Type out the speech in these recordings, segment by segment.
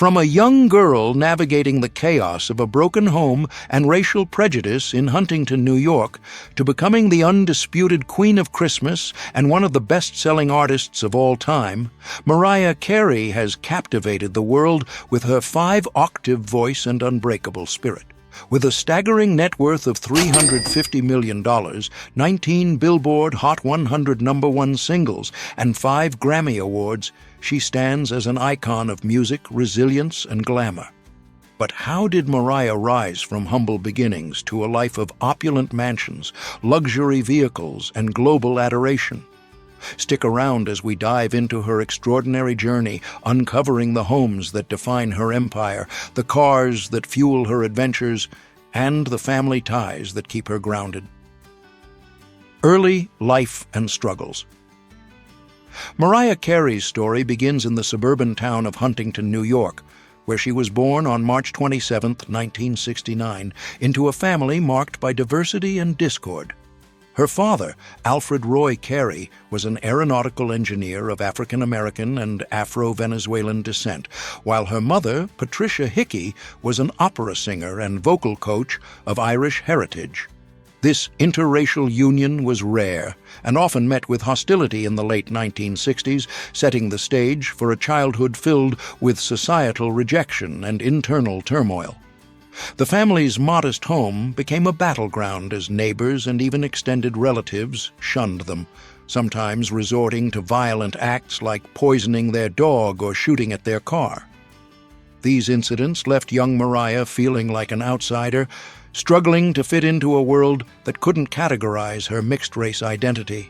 From a young girl navigating the chaos of a broken home and racial prejudice in Huntington, New York, to becoming the undisputed Queen of Christmas and one of the best-selling artists of all time, Mariah Carey has captivated the world with her 5-octave voice and unbreakable spirit. With a staggering net worth of $350 million, 19 Billboard Hot 100 #1 singles, and 5 Grammy Awards, she stands as an icon of music, resilience, and glamour. But how did Mariah rise from humble beginnings to a life of opulent mansions, luxury vehicles, and global adoration? Stick around as we dive into her extraordinary journey, uncovering the homes that define her empire, the cars that fuel her adventures, and the family ties that keep her grounded. Early life and struggles. Mariah Carey's story begins in the suburban town of Huntington, New York, where she was born on March 27, 1969, into a family marked by diversity and discord. Her father, Alfred Roy Carey, was an aeronautical engineer of African-American and Afro-Venezuelan descent, while her mother, Patricia Hickey, was an opera singer and vocal coach of Irish heritage. This interracial union was rare and often met with hostility in the late 1960s, setting the stage for a childhood filled with societal rejection and internal turmoil. The family's modest home became a battleground as neighbors and even extended relatives shunned them, sometimes resorting to violent acts like poisoning their dog or shooting at their car. These incidents left young Mariah feeling like an outsider, struggling to fit into a world that couldn't categorize her mixed-race identity.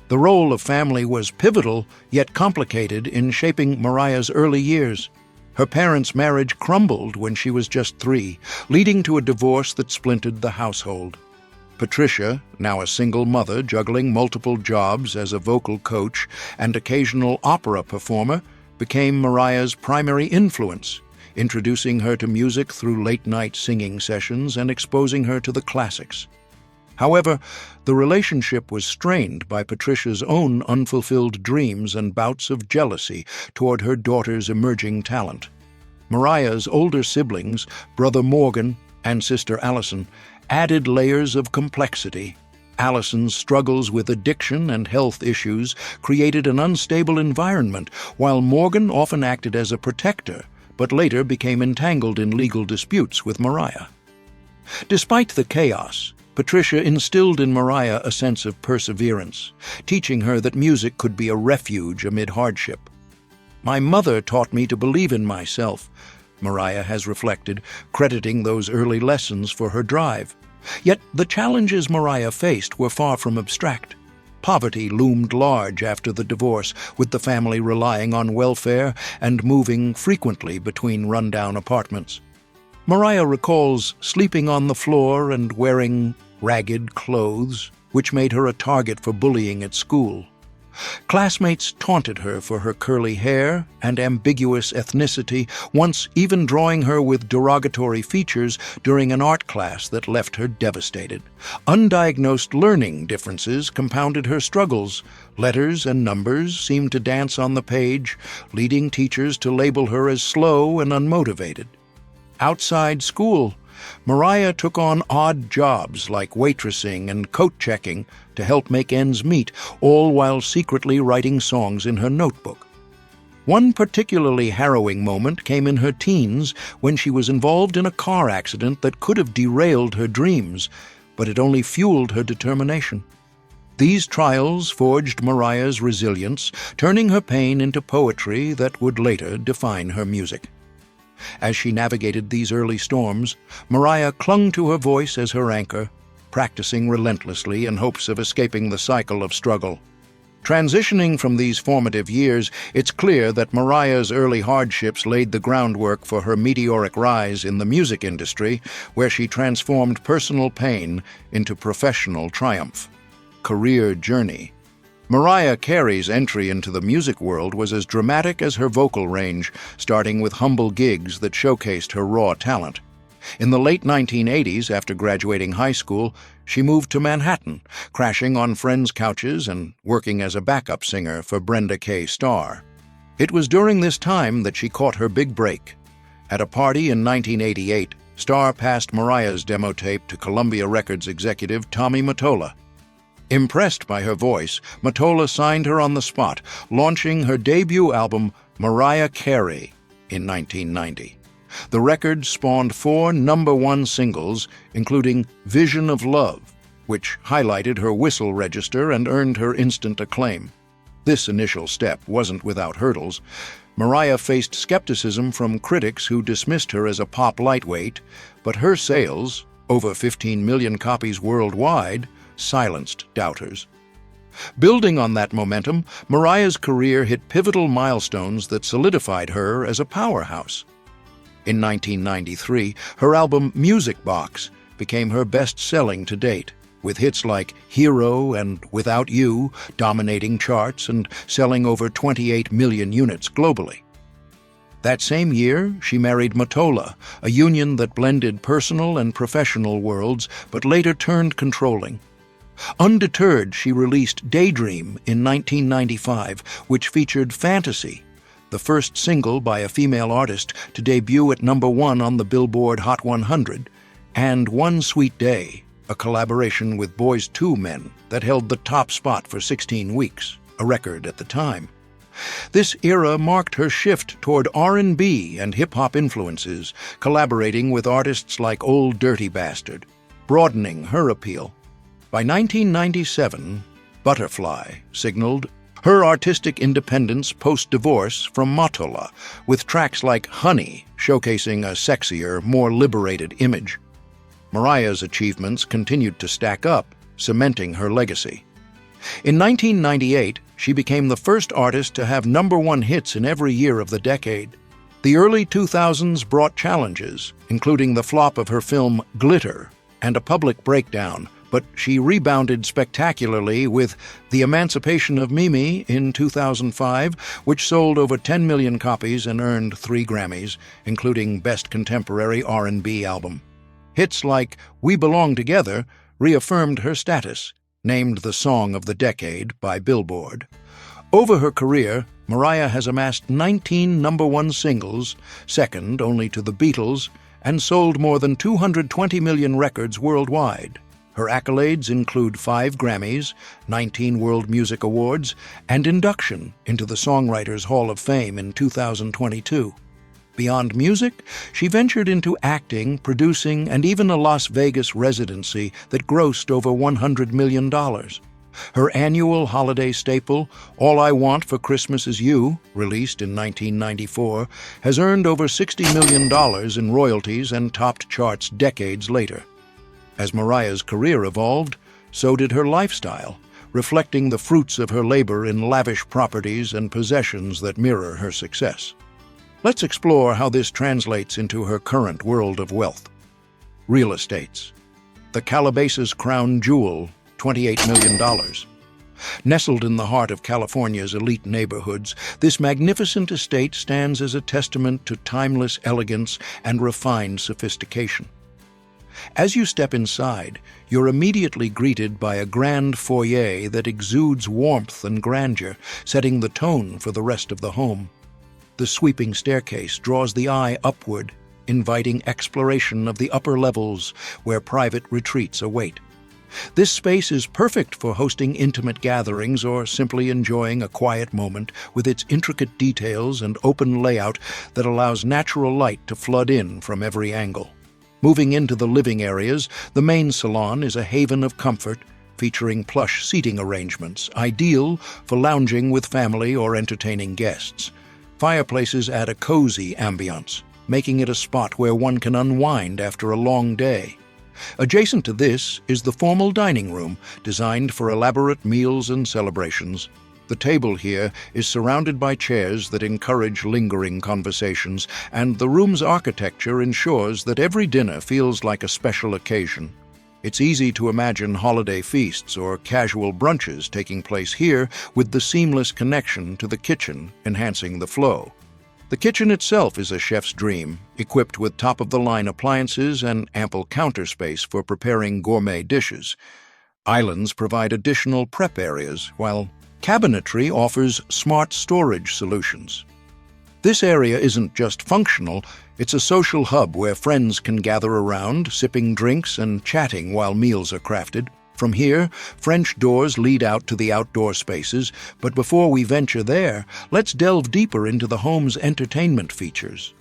The role of family was pivotal, yet complicated, in shaping Mariah's early years. Her parents' marriage crumbled when she was just 3, leading to a divorce that splintered the household. Patricia, now a single mother juggling multiple jobs as a vocal coach and occasional opera performer, became Mariah's primary influence, introducing her to music through late-night singing sessions and exposing her to the classics. However, the relationship was strained by Patricia's own unfulfilled dreams and bouts of jealousy toward her daughter's emerging talent. Mariah's older siblings, brother Morgan and sister Allison, added layers of complexity. Allison's struggles with addiction and health issues created an unstable environment, while Morgan often acted as a protector, but later became entangled in legal disputes with Mariah. Despite the chaos, Patricia instilled in Mariah a sense of perseverance, teaching her that music could be a refuge amid hardship. "My mother taught me to believe in myself," Mariah has reflected, crediting those early lessons for her drive. Yet the challenges Mariah faced were far from abstract. Poverty loomed large after the divorce, with the family relying on welfare and moving frequently between rundown apartments. Mariah recalls sleeping on the floor and wearing ragged clothes, which made her a target for bullying at school. Classmates taunted her for her curly hair and ambiguous ethnicity, once even drawing her with derogatory features during an art class that left her devastated. Undiagnosed learning differences compounded her struggles. Letters and numbers seemed to dance on the page, leading teachers to label her as slow and unmotivated. Outside school, Mariah took on odd jobs like waitressing and coat-checking to help make ends meet, all while secretly writing songs in her notebook. One particularly harrowing moment came in her teens when she was involved in a car accident that could have derailed her dreams, but it only fueled her determination. These trials forged Mariah's resilience, turning her pain into poetry that would later define her music. As she navigated these early storms, Mariah clung to her voice as her anchor, practicing relentlessly in hopes of escaping the cycle of struggle. Transitioning from these formative years, it's clear that Mariah's early hardships laid the groundwork for her meteoric rise in the music industry, where she transformed personal pain into professional triumph. Career journey. Mariah Carey's entry into the music world was as dramatic as her vocal range, starting with humble gigs that showcased her raw talent. In the late 1980s, after graduating high school, she moved to Manhattan, crashing on friends' couches and working as a backup singer for Brenda K. Starr. It was during this time that she caught her big break. At a party in 1988, Starr passed Mariah's demo tape to Columbia Records executive Tommy Mottola. Impressed by her voice, Mottola signed her on the spot, launching her debut album, Mariah Carey, in 1990. The record spawned 4 number-one singles, including Vision of Love, which highlighted her whistle register and earned her instant acclaim. This initial step wasn't without hurdles. Mariah faced skepticism from critics who dismissed her as a pop lightweight, but her sales, over 15 million copies worldwide, silenced doubters. Building on that momentum, Mariah's career hit pivotal milestones that solidified her as a powerhouse. In 1993, her album Music Box became her best-selling to date, with hits like Hero and Without You dominating charts and selling over 28 million units globally. That same year, she married Mottola, a union that blended personal and professional worlds, but later turned controlling. Undeterred, she released Daydream in 1995, which featured Fantasy, the first single by a female artist to debut at #1 on the Billboard Hot 100, and One Sweet Day, a collaboration with Boyz II Men that held the top spot for 16 weeks, a record at the time. This era marked her shift toward R&B and hip-hop influences, collaborating with artists like Old Dirty Bastard, broadening her appeal. By 1997, Butterfly signaled her artistic independence post-divorce from Mottola, with tracks like Honey showcasing a sexier, more liberated image. Mariah's achievements continued to stack up, cementing her legacy. In 1998, she became the first artist to have #1 hits in every year of the decade. The early 2000s brought challenges, including the flop of her film Glitter and a public breakdown, but she rebounded spectacularly with The Emancipation of Mimi in 2005, which sold over 10 million copies and earned 3 Grammys, including Best Contemporary R&B Album. Hits like We Belong Together reaffirmed her status, named the Song of the Decade by Billboard. Over her career, Mariah has amassed 19 #1 singles, second only to the Beatles, and sold more than 220 million records worldwide. Her accolades include 5 Grammys, 19 World Music Awards, and induction into the Songwriters Hall of Fame in 2022. Beyond music, she ventured into acting, producing, and even a Las Vegas residency that grossed over $100 million. Her annual holiday staple, All I Want for Christmas Is You, released in 1994, has earned over $60 million in royalties and topped charts decades later. As Mariah's career evolved, so did her lifestyle, reflecting the fruits of her labor in lavish properties and possessions that mirror her success. Let's explore how this translates into her current world of wealth. Real estates. The Calabasas Crown Jewel, $28 million. Nestled in the heart of California's elite neighborhoods, this magnificent estate stands as a testament to timeless elegance and refined sophistication. As you step inside, you're immediately greeted by a grand foyer that exudes warmth and grandeur, setting the tone for the rest of the home. The sweeping staircase draws the eye upward, inviting exploration of the upper levels where private retreats await. This space is perfect for hosting intimate gatherings or simply enjoying a quiet moment with its intricate details and open layout that allows natural light to flood in from every angle. Moving into the living areas, the main salon is a haven of comfort, featuring plush seating arrangements, ideal for lounging with family or entertaining guests. Fireplaces add a cozy ambiance, making it a spot where one can unwind after a long day. Adjacent to this is the formal dining room, designed for elaborate meals and celebrations. The table here is surrounded by chairs that encourage lingering conversations, and the room's architecture ensures that every dinner feels like a special occasion. It's easy to imagine holiday feasts or casual brunches taking place here, with the seamless connection to the kitchen enhancing the flow. The kitchen itself is a chef's dream, equipped with top-of-the-line appliances and ample counter space for preparing gourmet dishes. Islands provide additional prep areas, while Cabinetry offers smart storage solutions. This area isn't just functional, it's a social hub where friends can gather around, sipping drinks and chatting while meals are crafted. From here, French doors lead out to the outdoor spaces, but before we venture there, let's delve deeper into the home's entertainment features.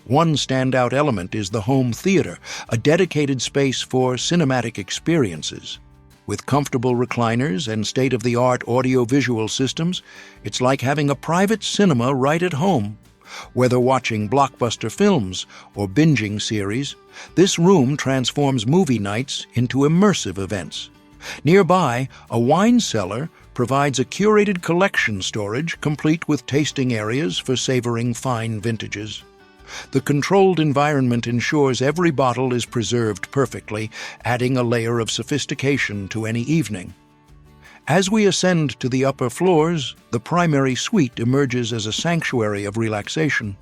One standout element is the home theater, a dedicated space for cinematic experiences. With comfortable recliners and state-of-the-art audio-visual systems, it's like having a private cinema right at home. Whether watching blockbuster films or binging series, this room transforms movie nights into immersive events. Nearby, a wine cellar provides a curated collection storage complete with tasting areas for savoring fine vintages. The controlled environment ensures every bottle is preserved perfectly, adding a layer of sophistication to any evening. As we ascend to the upper floors, the primary suite emerges as a sanctuary of relaxation.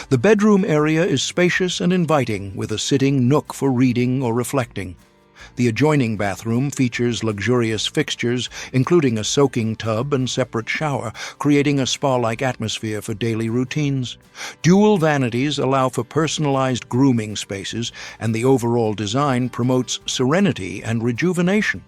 The bedroom area is spacious and inviting, with a sitting nook for reading or reflecting. The adjoining bathroom features luxurious fixtures, including a soaking tub and separate shower, creating a spa-like atmosphere for daily routines. Dual vanities allow for personalized grooming spaces, and the overall design promotes serenity and rejuvenation.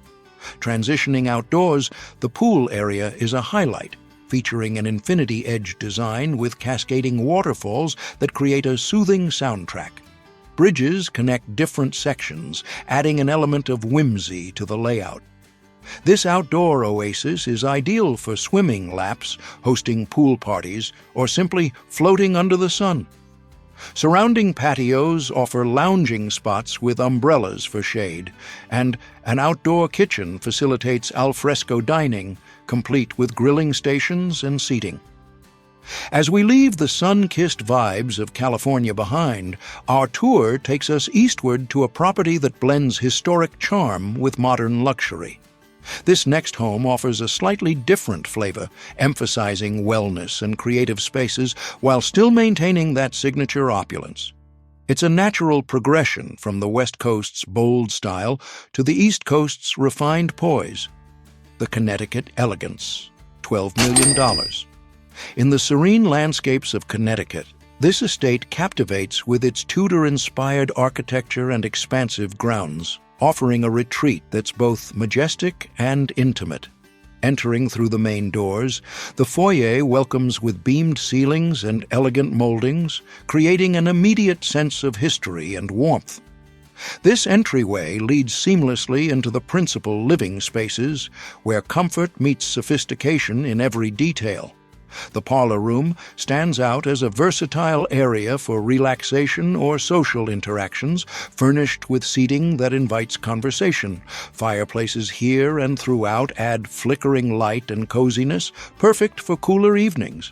Transitioning outdoors, the pool area is a highlight, featuring an infinity-edge design with cascading waterfalls that create a soothing soundtrack. Bridges connect different sections, adding an element of whimsy to the layout. This outdoor oasis is ideal for swimming laps, hosting pool parties, or simply floating under the sun. Surrounding patios offer lounging spots with umbrellas for shade, and an outdoor kitchen facilitates al fresco dining, complete with grilling stations and seating. As we leave the sun-kissed vibes of California behind, our tour takes us eastward to a property that blends historic charm with modern luxury. This next home offers a slightly different flavor, emphasizing wellness and creative spaces while still maintaining that signature opulence. It's a natural progression from the West Coast's bold style to the East Coast's refined poise. The Connecticut Elegance, $12 million. In the serene landscapes of Connecticut, this estate captivates with its Tudor-inspired architecture and expansive grounds, offering a retreat that's both majestic and intimate. Entering through the main doors, the foyer welcomes with beamed ceilings and elegant moldings, creating an immediate sense of history and warmth. This entryway leads seamlessly into the principal living spaces, where comfort meets sophistication in every detail. The parlor room stands out as a versatile area for relaxation or social interactions, furnished with seating that invites conversation. Fireplaces here and throughout add flickering light and coziness, perfect for cooler evenings.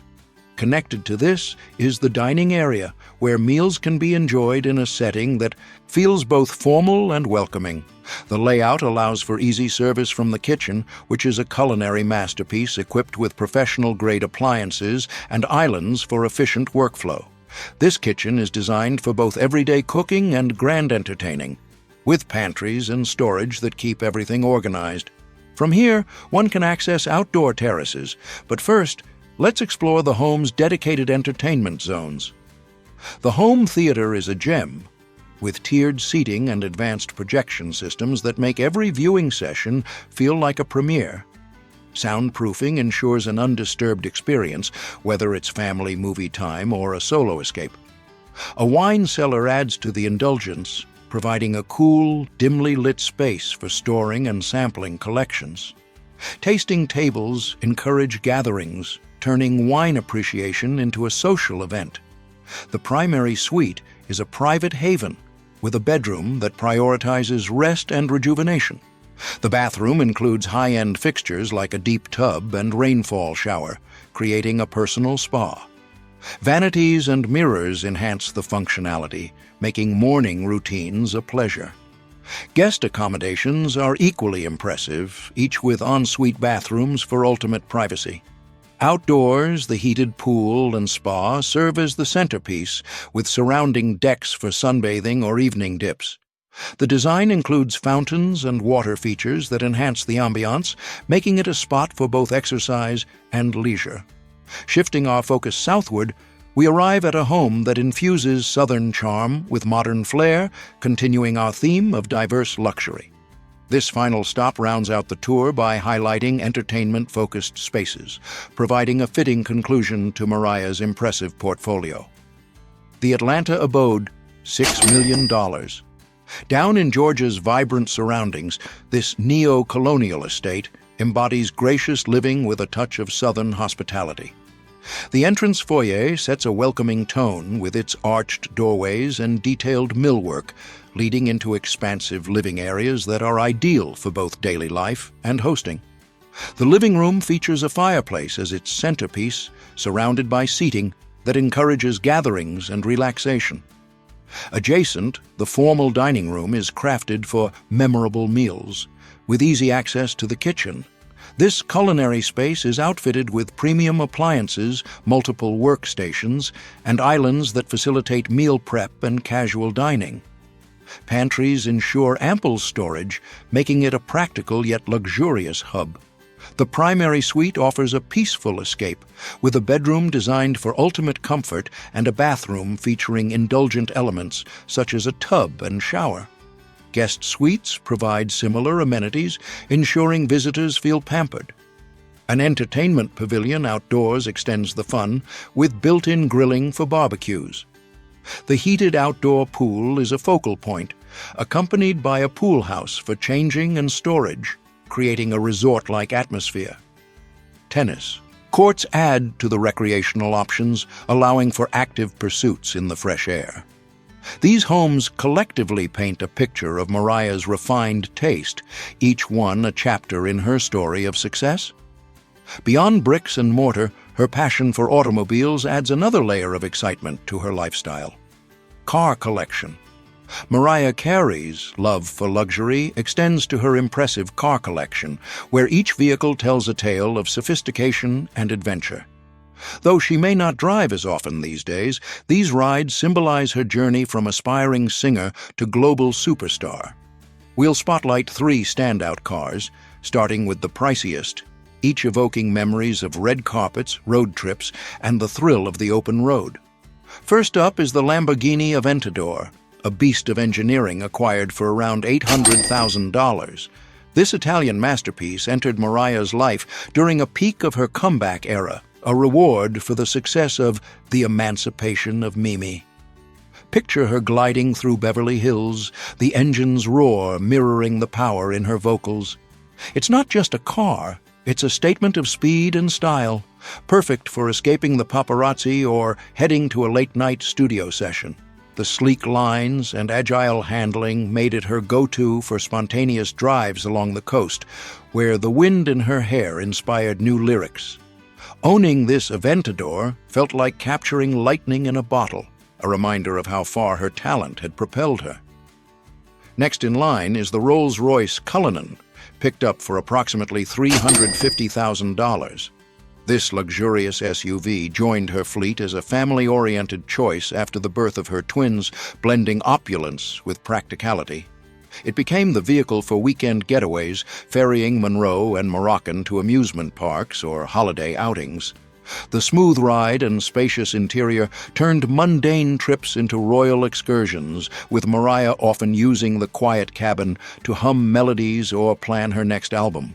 Connected to this is the dining area, where meals can be enjoyed in a setting that feels both formal and welcoming. The layout allows for easy service from the kitchen, which is a culinary masterpiece equipped with professional-grade appliances and islands for efficient workflow. This kitchen is designed for both everyday cooking and grand entertaining, with pantries and storage that keep everything organized. From here, one can access outdoor terraces, but first, let's explore the home's dedicated entertainment zones. The home theater is a gem, with tiered seating and advanced projection systems that make every viewing session feel like a premiere. Soundproofing ensures an undisturbed experience, whether it's family movie time or a solo escape. A wine cellar adds to the indulgence, providing a cool, dimly lit space for storing and sampling collections. Tasting tables encourage gatherings, turning wine appreciation into a social event. The primary suite is a private haven, with a bedroom that prioritizes rest and rejuvenation. The bathroom includes high-end fixtures like a deep tub and rainfall shower, creating a personal spa. Vanities and mirrors enhance the functionality, making morning routines a pleasure. Guest accommodations are equally impressive, each with ensuite bathrooms for ultimate privacy. Outdoors, the heated pool and spa serve as the centerpiece, with surrounding decks for sunbathing or evening dips. The design includes fountains and water features that enhance the ambiance, making it a spot for both exercise and leisure. Shifting our focus southward, we arrive at a home that infuses southern charm with modern flair, continuing our theme of diverse luxury. This final stop rounds out the tour by highlighting entertainment-focused spaces, providing a fitting conclusion to Mariah's impressive portfolio. The Atlanta abode, $6 million. Down in Georgia's vibrant surroundings, this neo-colonial estate embodies gracious living with a touch of southern hospitality. The entrance foyer sets a welcoming tone with its arched doorways and detailed millwork, leading into expansive living areas that are ideal for both daily life and hosting. The living room features a fireplace as its centerpiece, surrounded by seating that encourages gatherings and relaxation. Adjacent, the formal dining room is crafted for memorable meals, with easy access to the kitchen. This culinary space is outfitted with premium appliances, multiple workstations, and islands that facilitate meal prep and casual dining. Pantries ensure ample storage, making it a practical yet luxurious hub. The primary suite offers a peaceful escape, with a bedroom designed for ultimate comfort and a bathroom featuring indulgent elements such as a tub and shower. Guest suites provide similar amenities, ensuring visitors feel pampered. An entertainment pavilion outdoors extends the fun, with built-in grilling for barbecues. The heated outdoor pool is a focal point, accompanied by a pool house for changing and storage, creating a resort-like atmosphere. Tennis courts add to the recreational options, allowing for active pursuits in the fresh air. These homes collectively paint a picture of Mariah's refined taste, each one a chapter in her story of success. Beyond bricks and mortar, her passion for automobiles adds another layer of excitement to her lifestyle. Car collection. Mariah Carey's love for luxury extends to her impressive car collection, where each vehicle tells a tale of sophistication and adventure. Though she may not drive as often these days, these rides symbolize her journey from aspiring singer to global superstar. We'll spotlight 3 standout cars, starting with the priciest, each evoking memories of red carpets, road trips, and the thrill of the open road. First up is the Lamborghini Aventador, a beast of engineering acquired for around $800,000. This Italian masterpiece entered Mariah's life during a peak of her comeback era, a reward for the success of The Emancipation of Mimi. Picture her gliding through Beverly Hills, the engine's roar mirroring the power in her vocals. It's not just a car, it's a statement of speed and style, perfect for escaping the paparazzi or heading to a late-night studio session. The sleek lines and agile handling made it her go-to for spontaneous drives along the coast, where the wind in her hair inspired new lyrics. Owning this Aventador felt like capturing lightning in a bottle, a reminder of how far her talent had propelled her. Next in line is the Rolls-Royce Cullinan, picked up for approximately $350,000. This luxurious SUV joined her fleet as a family-oriented choice after the birth of her twins, blending opulence with practicality. It became the vehicle for weekend getaways, ferrying Monroe and Moroccan to amusement parks or holiday outings. The smooth ride and spacious interior turned mundane trips into royal excursions, with Mariah often using the quiet cabin to hum melodies or plan her next album.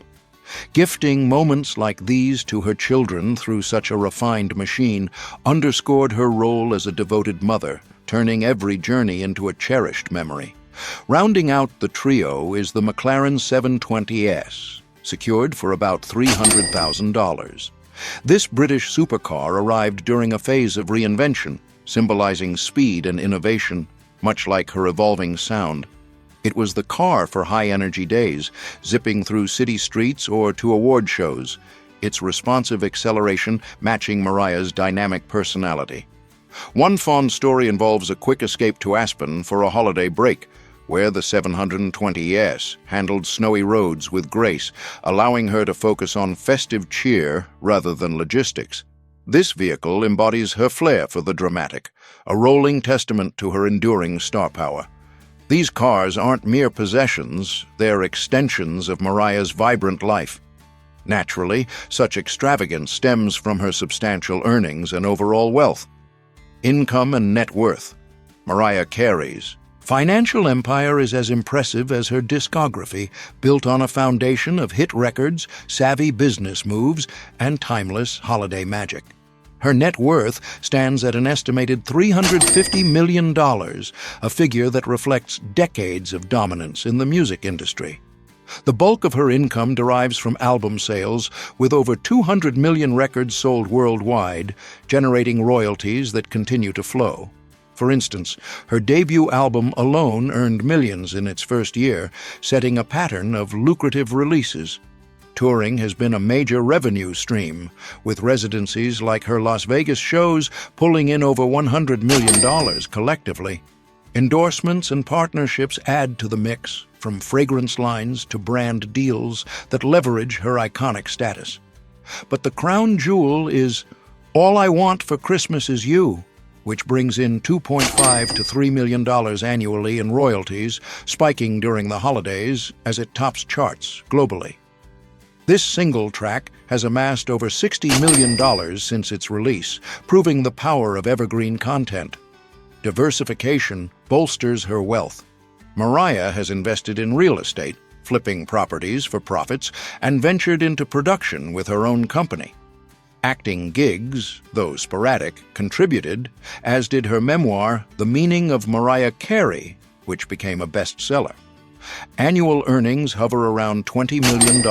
Gifting moments like these to her children through such a refined machine underscored her role as a devoted mother, turning every journey into a cherished memory. Rounding out the trio is the McLaren 720S, secured for about $300,000. This British supercar arrived during a phase of reinvention, symbolizing speed and innovation, much like her evolving sound. It was the car for high-energy days, zipping through city streets or to award shows, its responsive acceleration matching Mariah's dynamic personality. One fond story involves a quick escape to Aspen for a holiday break, where the 720S handled snowy roads with grace, allowing her to focus on festive cheer rather than logistics. This vehicle embodies her flair for the dramatic, a rolling testament to her enduring star power. These cars aren't mere possessions, they're extensions of Mariah's vibrant life. Naturally, such extravagance stems from her substantial earnings and overall wealth. Income and net worth. Mariah Carey's financial empire is as impressive as her discography, built on a foundation of hit records, savvy business moves, and timeless holiday magic. Her net worth stands at an estimated $350 million, a figure that reflects decades of dominance in the music industry. The bulk of her income derives from album sales, with over 200 million records sold worldwide, generating royalties that continue to flow. For instance, her debut album alone earned millions in its first year, setting a pattern of lucrative releases. Touring has been a major revenue stream, with residencies like her Las Vegas shows pulling in over $100 million collectively. Endorsements and partnerships add to the mix, from fragrance lines to brand deals that leverage her iconic status. But the crown jewel is All I Want for Christmas Is You, which brings in $2.5 to $3 million annually in royalties, spiking during the holidays as it tops charts globally. This single track has amassed over $60 million since its release, proving the power of evergreen content. Diversification bolsters her wealth. Mariah has invested in real estate, flipping properties for profits, and ventured into production with her own company. Acting gigs, though sporadic, contributed, as did her memoir, The Meaning of Mariah Carey, which became a bestseller. Annual earnings hover around $20 million,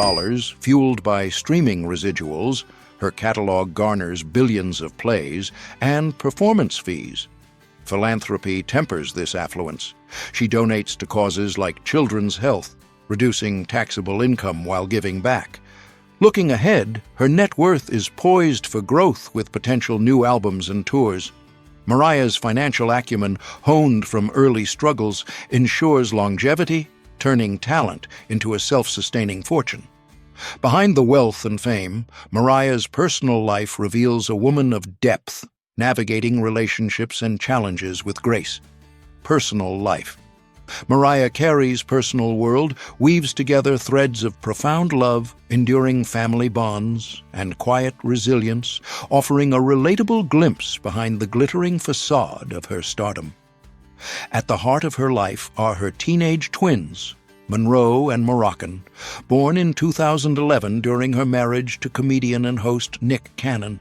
fueled by streaming residuals. Her catalog garners billions of plays, and performance fees. Philanthropy tempers this affluence. She donates to causes like children's health, reducing taxable income while giving back. Looking ahead, her net worth is poised for growth with potential new albums and tours. Mariah's financial acumen, honed from early struggles, ensures longevity, turning talent into a self-sustaining fortune. Behind the wealth and fame, Mariah's personal life reveals a woman of depth, navigating relationships and challenges with grace. Personal life. Mariah Carey's personal world weaves together threads of profound love, enduring family bonds, and quiet resilience, offering a relatable glimpse behind the glittering facade of her stardom. At the heart of her life are her teenage twins, Monroe and Moroccan, born in 2011 during her marriage to comedian and host Nick Cannon.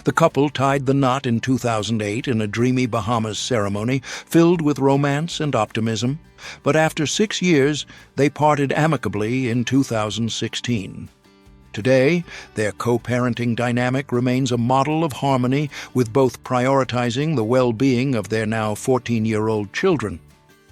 The couple tied the knot in 2008 in a dreamy Bahamas ceremony filled with romance and optimism, but after 6 years, they parted amicably in 2016. Today, their co-parenting dynamic remains a model of harmony, with both prioritizing the well-being of their now 14-year-old children.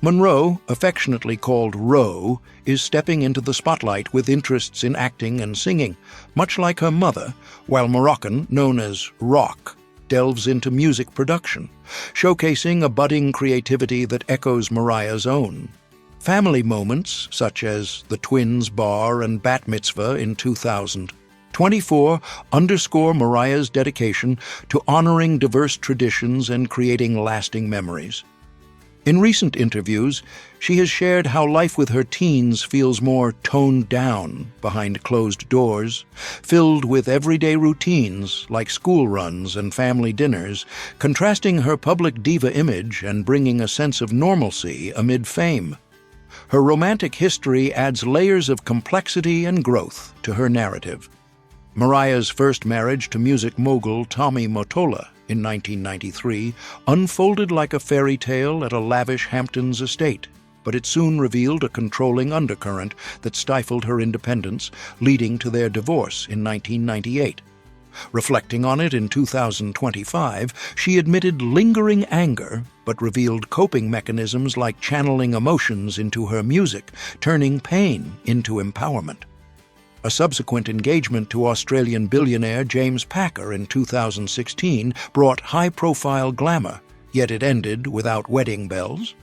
Monroe, affectionately called Ro, is stepping into the spotlight with interests in acting and singing, much like her mother, while Moroccan, known as Rock, delves into music production, showcasing a budding creativity that echoes Mariah's own. Family moments, such as the twins' bar and bat mitzvah in 2024, underscore Mariah's dedication to honoring diverse traditions and creating lasting memories. In recent interviews, she has shared how life with her teens feels more toned down behind closed doors, filled with everyday routines like school runs and family dinners, contrasting her public diva image and bringing a sense of normalcy amid fame. Her romantic history adds layers of complexity and growth to her narrative. Mariah's first marriage to music mogul Tommy Mottola in 1993 unfolded like a fairy tale at a lavish Hamptons estate, but it soon revealed a controlling undercurrent that stifled her independence, leading to their divorce in 1998. Reflecting on it in 2025, she admitted lingering anger, but revealed coping mechanisms like channeling emotions into her music, turning pain into empowerment. A subsequent engagement to Australian billionaire James Packer in 2016 brought high-profile glamour, yet it ended without wedding bells.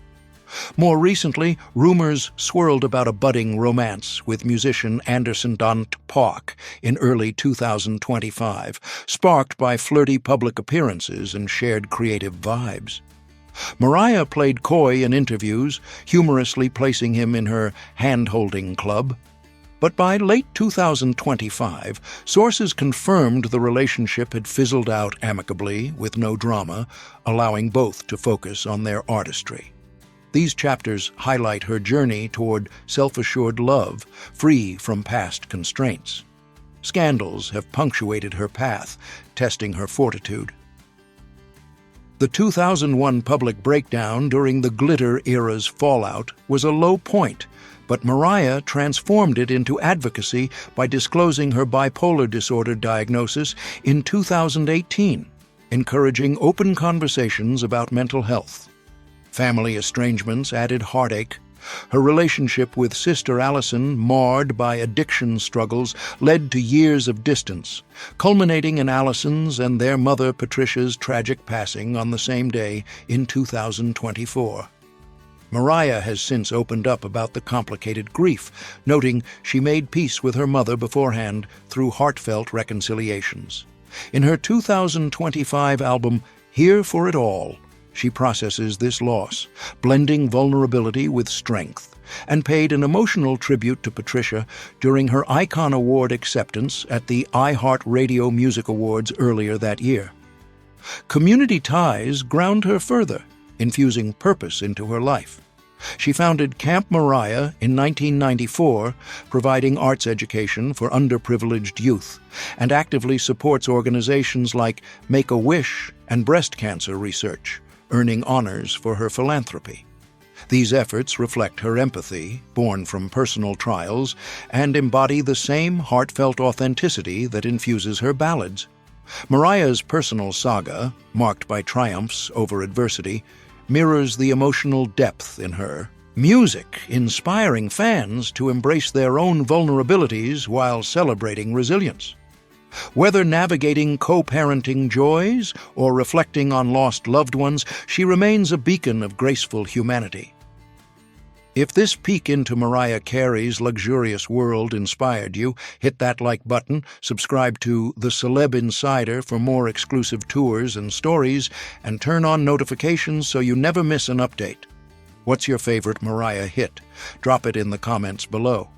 More recently, rumors swirled about a budding romance with musician Anderson Dant Park in early 2025, sparked by flirty public appearances and shared creative vibes. Mariah played coy in interviews, humorously placing him in her hand-holding club. But by late 2025, sources confirmed the relationship had fizzled out amicably, with no drama, allowing both to focus on their artistry. These chapters highlight her journey toward self-assured love, free from past constraints. Scandals have punctuated her path, testing her fortitude. The 2001 public breakdown during the glitter era's fallout was a low point, but Mariah transformed it into advocacy by disclosing her bipolar disorder diagnosis in 2018, encouraging open conversations about mental health. Family estrangements added heartache. Her relationship with sister Allison, marred by addiction struggles, led to years of distance, culminating in Allison's and their mother Patricia's tragic passing on the same day in 2024. Mariah has since opened up about the complicated grief, noting she made peace with her mother beforehand through heartfelt reconciliations. In her 2025 album, Here for It All, she processes this loss, blending vulnerability with strength, and paid an emotional tribute to Patricia during her Icon Award acceptance at the iHeartRadio Music Awards earlier that year. Community ties ground her further, infusing purpose into her life. She founded Camp Mariah in 1994, providing arts education for underprivileged youth, and actively supports organizations like Make-A-Wish and breast cancer research, earning honors for her philanthropy. These efforts reflect her empathy, born from personal trials, and embody the same heartfelt authenticity that infuses her ballads. Mariah's personal saga, marked by triumphs over adversity, mirrors the emotional depth in her music, inspiring fans to embrace their own vulnerabilities while celebrating resilience. Whether navigating co-parenting joys or reflecting on lost loved ones, she remains a beacon of graceful humanity. If this peek into Mariah Carey's luxurious world inspired you, hit that like button, subscribe to The Celeb Insider for more exclusive tours and stories, and turn on notifications so you never miss an update. What's your favorite Mariah hit? Drop it in the comments below.